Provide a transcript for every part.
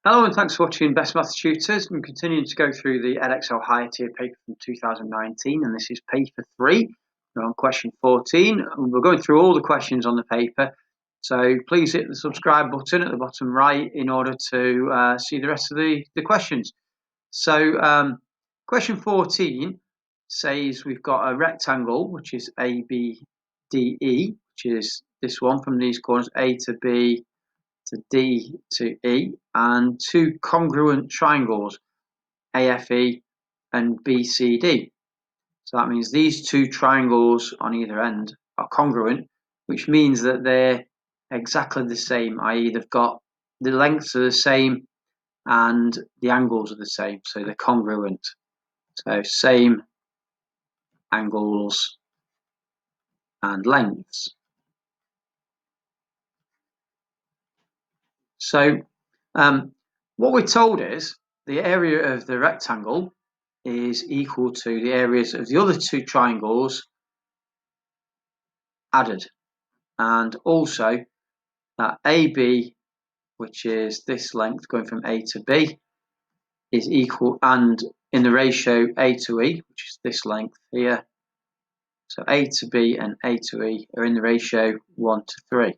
Hello and thanks for watching Best Maths Tutors. I'm continuing to go through the Edexcel Higher Tier paper from 2019, and this is paper 3. We're on question 14. We're going through all the questions on the paper, so please hit the subscribe button at the bottom right in order to see the rest of the questions. So question 14 says we've got a rectangle, which is ABDE, which is this one from these corners, A to B to D to E, and two congruent triangles, AFE and BCD. So that means these two triangles on either end are congruent, which means that they're exactly the same, i.e. they've got the lengths are the same and the angles are the same, so they're congruent. So same angles and lengths. So what we're told is the area of the rectangle is equal to the areas of the other two triangles added, and also that AB, which is this length going from A to B, is equal, and in the ratio A to E, which is this length here, so A to B and A to E are in the ratio 1 to 3.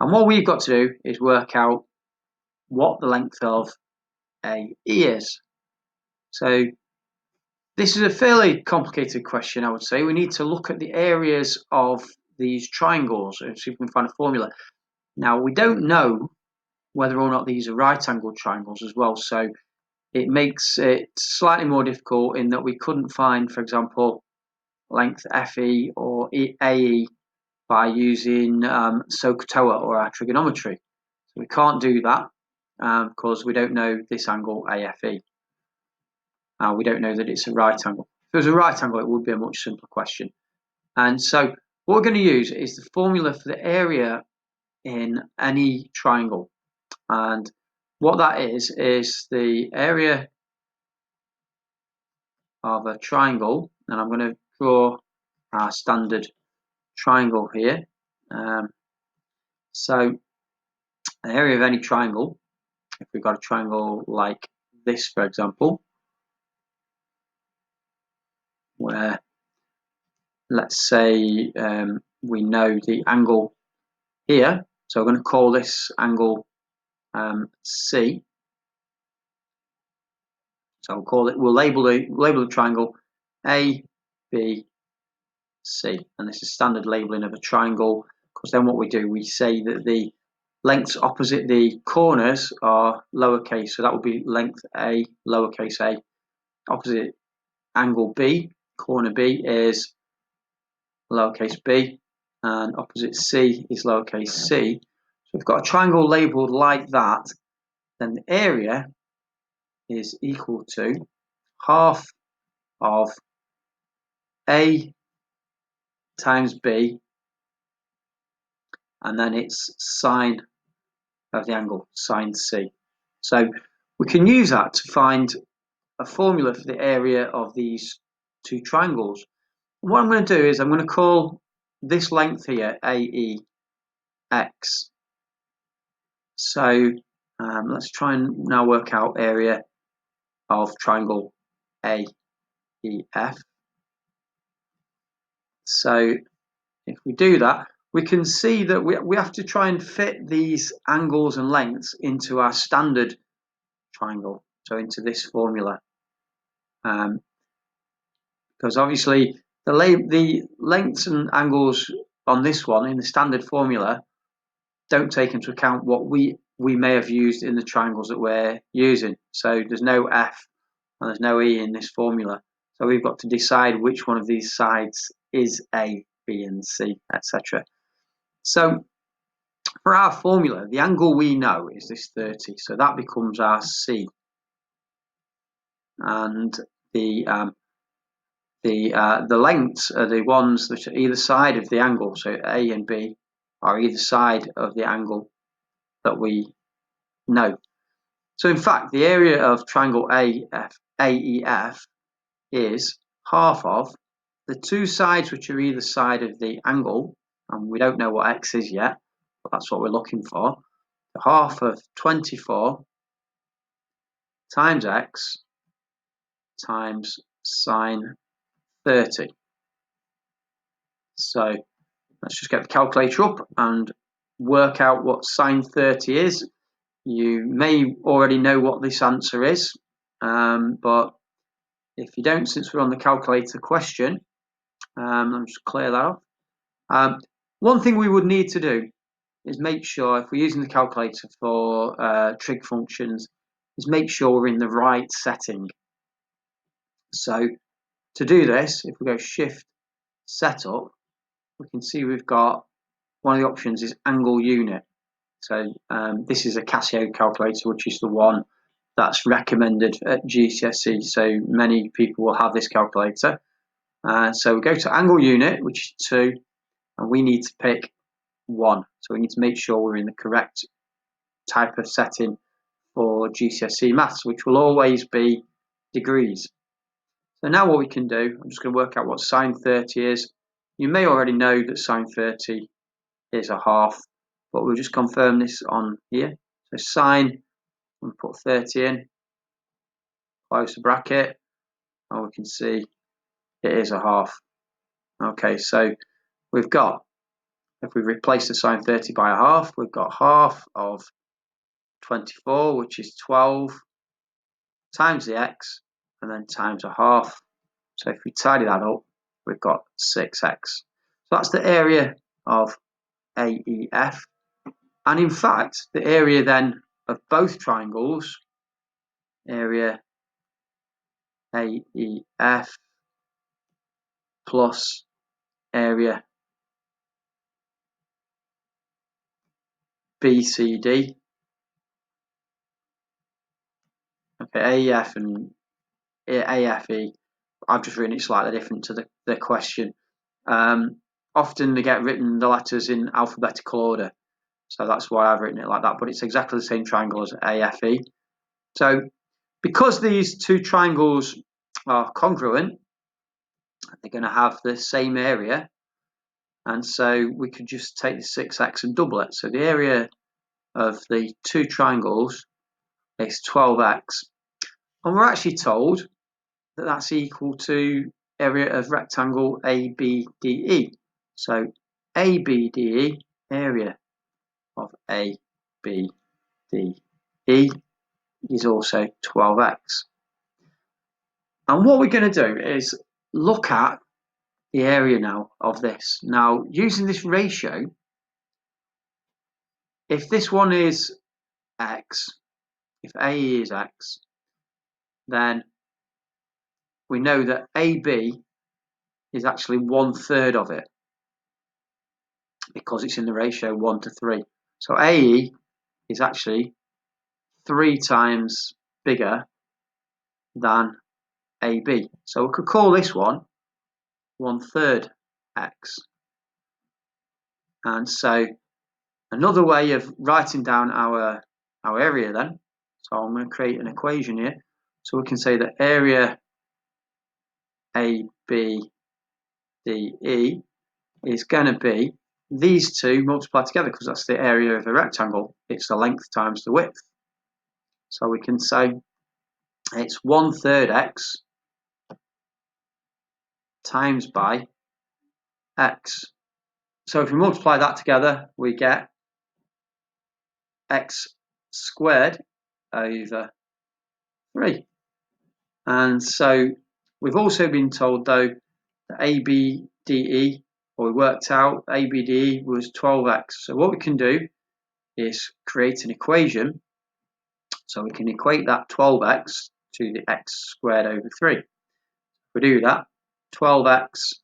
And what we've got to do is work out what the length of AE is. So this is a fairly complicated question, I would say. We need to look at the areas of these triangles and see if we can find a formula. Now, we don't know whether or not these are right-angled triangles as well, so it makes it slightly more difficult in that we couldn't find, for example, length FE or AE by using SOHCAHTOA or our trigonometry. So we can't do that because we don't know this angle AFE. We don't know that it's a right angle. If it was a right angle, it would be a much simpler question. And so what we're going to use is the formula for the area in any triangle. And what that is the area of a triangle. And I'm going to draw our standard triangle here. So the area of any triangle, if we've got a triangle like this, for example, where let's say we know the angle here, so we're going to call this angle C. So we'll label the triangle A, B, C, and this is standard labeling of a triangle, because then what we do, we say that the lengths opposite the corners are lowercase, so that will be length A, lowercase a. Opposite angle B, corner B, is lowercase b, and opposite C is lowercase c. So we've got a triangle labelled like that, then the area is equal to half of A times B, and then it's sine of the angle, sine C. So we can use that to find a formula for the area of these two triangles. What I'm going to do is I'm going to call this length here AE X. So let's try and now work out area of triangle AEF. So if we do that, we can see that we have to try and fit these angles and lengths into our standard triangle, so into this formula. Because obviously the lengths and angles on this one in the standard formula don't take into account what we may have used in the triangles that we're using. So there's no F and there's no E in this formula. So we've got to decide which one of these sides is A, B, and C, etc. So for our formula, the angle we know is this 30, so that becomes our C. And the lengths are the ones that are either side of the angle, so A and B are either side of the angle that we know. So in fact, the area of triangle AEF is half of the two sides which are either side of the angle, and we don't know what X is yet, but that's what we're looking for. Half of 24 times x times sine 30. So let's just get the calculator up and work out what sine 30 is. You may already know what this answer is, but if you don't, since we're on the calculator question, let me just clear that off. One thing we would need to do is make sure, if we're using the calculator for trig functions, is make sure we're in the right setting. So to do this, if we go Shift Setup, we can see we've got one of the options is angle unit. So this is a Casio calculator, which is the one that's recommended at GCSE. So many people will have this calculator. So we go to angle unit, which is 2, and we need to pick 1. So we need to make sure we're in the correct type of setting for GCSE maths, which will always be degrees. So now what we can do, I'm just going to work out what sine 30 is. You may already know that sine 30 is a half, but we'll just confirm this on here. So sine, I'm going to put 30 in, close the bracket, and we can see it is a half. Okay, so we've got, if we replace the sine 30 by a half, we've got half of 24, which is 12, times the x, and then times a half. So if we tidy that up, we've got 6x. So that's the area of AEF. And in fact, the area then of both triangles, area AEF plus area BCD. Okay, AEF and AFE, I've just written it slightly different to the question. Often they get written the letters in alphabetical order, so that's why I've written it like that, but it's exactly the same triangle as AFE. So because these two triangles are congruent, they're going to have the same area, and so we could just take the 6x and double it. So the area of the two triangles is 12x, and we're actually told that that's equal to area of rectangle ABDE. So ABDE, area of ABDE, is also 12x. And what we're going to do is look at the area now of this. Now, using this ratio, if this one is x, if AE is x, then we know that AB is actually 1/3 of it because it's in the ratio 1:3. So AE is actually 3 times bigger than AB. So we could call this one 1/3 x. And so another way of writing down our area then, so I'm going to create an equation here. So we can say that area ABDE is going to be these two multiplied together because that's the area of a rectangle. It's the length times the width. So we can say it's 1/3 x times by x. So if we multiply that together, we get x squared over 3. And so we've also been told though that ABDE, or we worked out ABDE was 12x. So what we can do is create an equation. So we can equate that 12x to the x squared over 3. If we do that, 12x,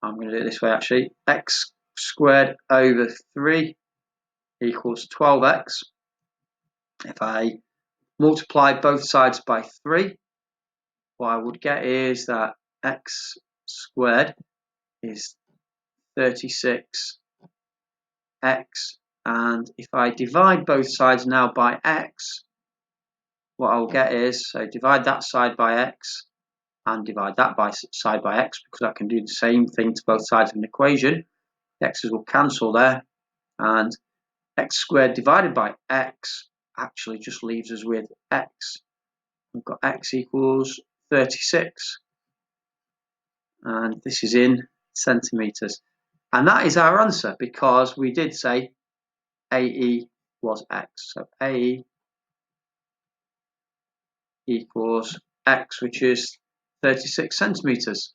I'm going to do it this way actually, x squared over 3 equals 12x. If I multiply both sides by 3, what I would get is that x squared is 36x, and if I divide both sides now by x, what I'll get is, so divide that side by x and divide that side by x, because I can do the same thing to both sides of an equation. The x's will cancel there, and x squared divided by x actually just leaves us with x. We've got x equals 36. And this is in centimetres. And that is our answer, because we did say AE was x. So AE equals x, which is 36 centimetres.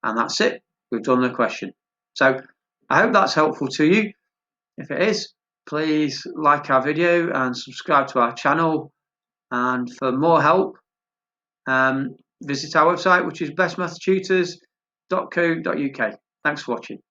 And that's it. We've done the question. So I hope that's helpful to you. If it is, please like our video and subscribe to our channel. And for more help, visit our website, which is bestmathstutors.co.uk. Thanks for watching.